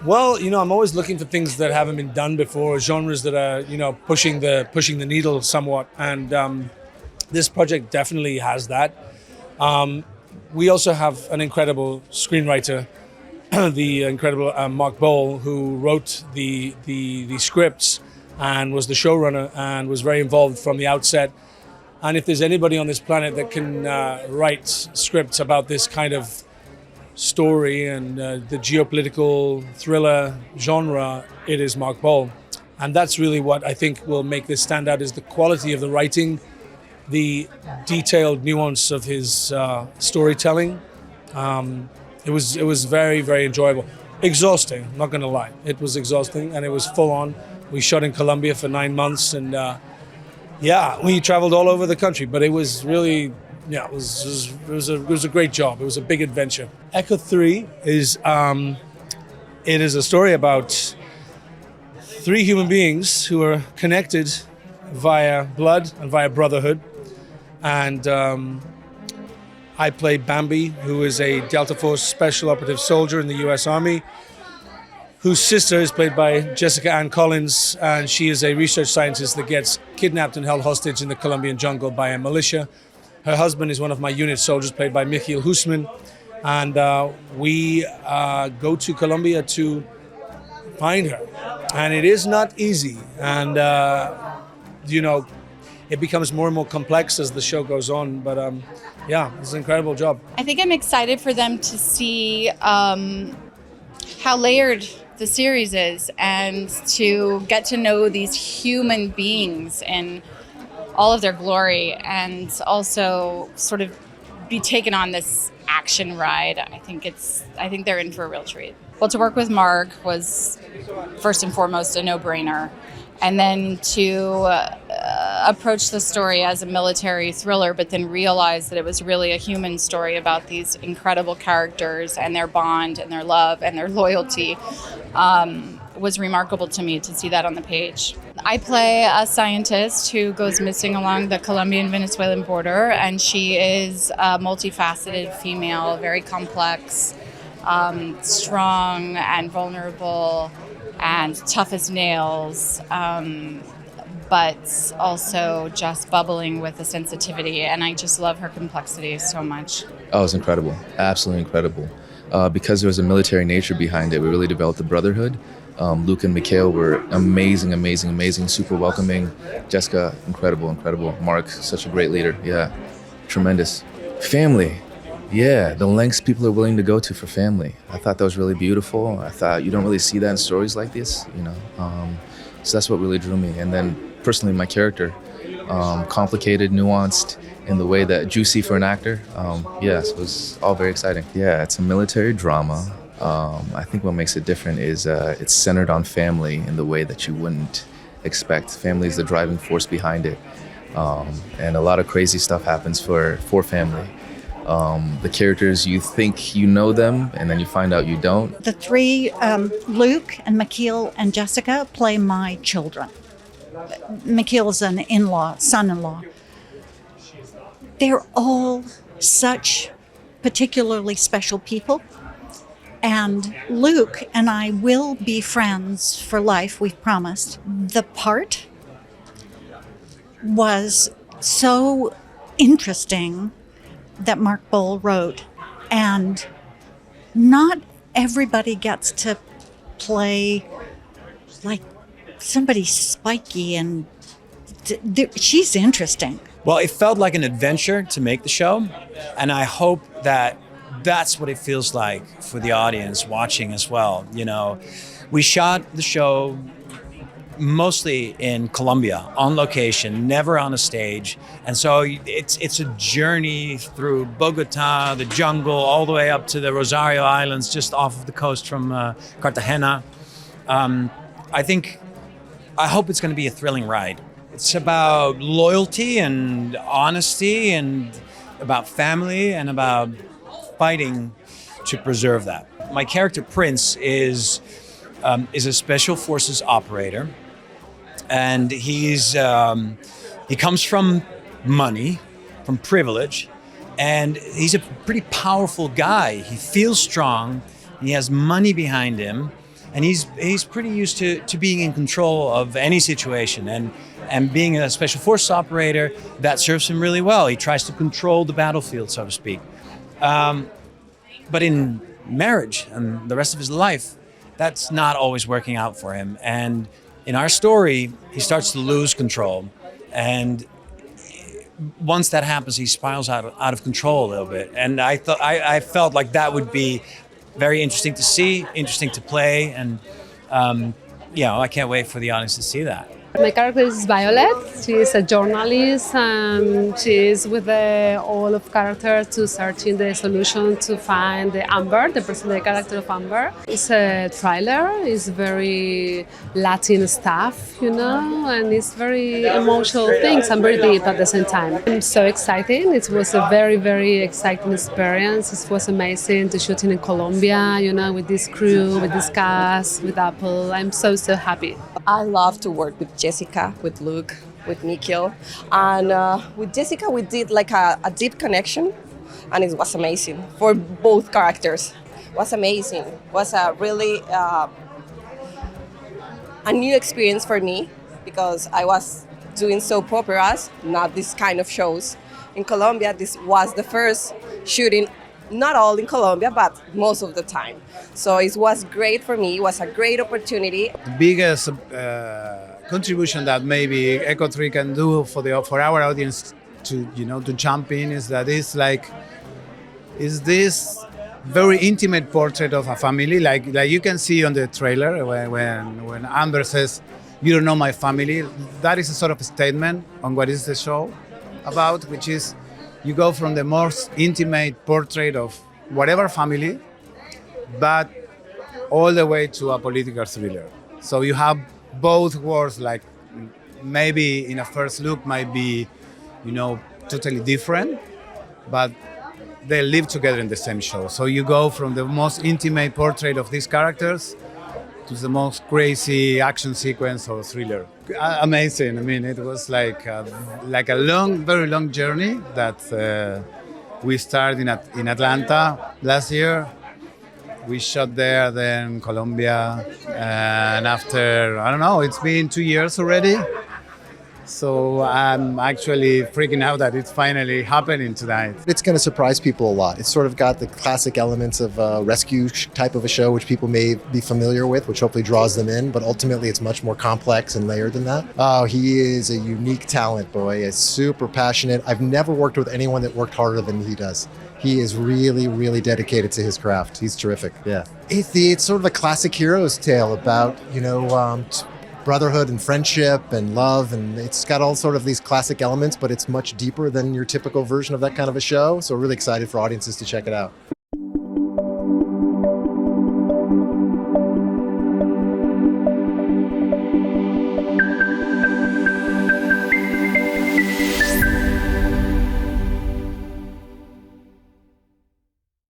Well, I'm always looking for things that haven't been done before, genres that are, pushing the needle somewhat. And this project definitely has that. We also have an incredible screenwriter, the incredible Mark Bowl, who wrote the scripts and was the showrunner and was very involved from the outset. And if there's anybody on this planet that can write scripts about this kind of story and the geopolitical thriller genre, it is Mark Bowl. And that's really what I think will make this stand out, is the quality of the writing, the detailed nuance of his storytelling. It was very, very enjoyable. Exhausting, I'm not going to lie. It was exhausting and it was full on. We shot in Colombia for 9 months and we traveled all over the country, but it was really, it was a great job. It was a big adventure. Echo 3 is, it is a story about 3 human beings who are connected via blood and via brotherhood. And I play Bambi, who is a Delta Force Special Operative Soldier in the US Army, whose sister is played by Jessica Ann Collins, and she is a research scientist that gets kidnapped and held hostage in the Colombian jungle by a militia. Her husband is one of my unit soldiers, played by Michiel Husman, and we go to Colombia to find her. And it is not easy, and it becomes more and more complex as the show goes on, but it's an incredible job. I think I'm excited for them to see how layered the series is and to get to know these human beings in all of their glory and also sort of be taken on this action ride. I think they're in for a real treat. Well, to work with Mark was first and foremost a no-brainer. And then to approach the story as a military thriller, but then realize that it was really a human story about these incredible characters and their bond and their love and their loyalty was remarkable to me to see that on the page. I play a scientist who goes missing along the Colombian-Venezuelan border, and she is a multifaceted female, very complex, strong and vulnerable, and tough as nails, but also just bubbling with a sensitivity. And I just love her complexity so much. Oh, it was incredible. Absolutely incredible. Because there was a military nature behind it, we really developed the brotherhood. Luke and Mikhail were amazing, super welcoming. Jessica, incredible. Mark, such a great leader. Yeah, tremendous. Family. Yeah, the lengths people are willing to go to for family. I thought that was really beautiful. I thought you don't really see that in stories like this, So that's what really drew me. And then personally, my character, complicated, nuanced in the way that juicy for an actor. So it was all very exciting. Yeah, it's a military drama. I think what makes it different is it's centered on family in the way that you wouldn't expect. Family is the driving force behind it. And a lot of crazy stuff happens for family. The characters, you think you know them, and then you find out you don't. The 3, Luke and Mikhail and Jessica, play my children. Mikhail's an son-in-law. They're all such particularly special people. And Luke and I will be friends for life, we've promised. The part was so interesting that Mark Bowl wrote, and not everybody gets to play like somebody spiky, and she's interesting. Well, it felt like an adventure to make the show, and I hope that that's what it feels like for the audience watching as well. We shot the show mostly in Colombia, on location, never on a stage. And so it's a journey through Bogota, the jungle, all the way up to the Rosario Islands, just off of the coast from Cartagena. I hope it's going to be a thrilling ride. It's about loyalty and honesty and about family and about fighting to preserve that. My character, Prince, is a special forces operator. And he comes from money, from privilege, and he's a pretty powerful guy. He feels strong, he has money behind him, and he's pretty used to being in control of any situation, and being a special forces operator, that serves him really well. He tries to control the battlefield, so to speak. But in marriage and the rest of his life, that's not always working out for him. And in our story, he starts to lose control. And once that happens, he spirals out of control a little bit. And I felt like that would be very interesting to see, interesting to play. And, I can't wait for the audience to see that. My character is Violet. She is a journalist, and she is with all of character to searching the solution to find the Amber, the personal character of Amber. It's a thriller. It's very Latin stuff, and it's very emotional things and very deep at the same time. I'm so excited. It was a very, very exciting experience. It was amazing to shooting in Colombia, with this crew, with this cast, with Apple. I'm so happy. I love to work with Jessica, with Luke, with Nikhil. And with Jessica, we did like a deep connection, and it was amazing for both characters. It was amazing. It was a really a new experience for me, because I was doing soap operas, not this kind of shows. In Colombia, this was the first shooting, not all in Colombia, but most of the time. So it was great for me. It was a great opportunity. The biggest contribution that maybe Echo 3 can do for our audience to jump in is that is this very intimate portrait of a family, like you can see on the trailer when Amber says, "You don't know my family." That is a sort of a statement on what is the show about, which is you go from the most intimate portrait of whatever family, but all the way to a political thriller. So you have both worlds, like maybe in a first look might be, totally different, but they live together in the same show. So you go from the most intimate portrait of these characters to the most crazy action sequence or thriller. Amazing. I mean, it was like a very long journey that we started in Atlanta last year. We shot there, then Colombia, and after, I don't know, it's been 2 years already. So I'm actually freaking out that it's finally happening tonight. It's going to surprise people a lot. It's sort of got the classic elements of a rescue type of a show, which people may be familiar with, which hopefully draws them in. But ultimately, it's much more complex and layered than that. Oh, he is a unique talent, boy. He's super passionate. I've never worked with anyone that worked harder than he does. He is really, really dedicated to his craft. He's terrific. Yeah. It's sort of a classic hero's tale about, brotherhood and friendship and love, and it's got all sort of these classic elements, but it's much deeper than your typical version of that kind of a show. So really excited for audiences to check it out.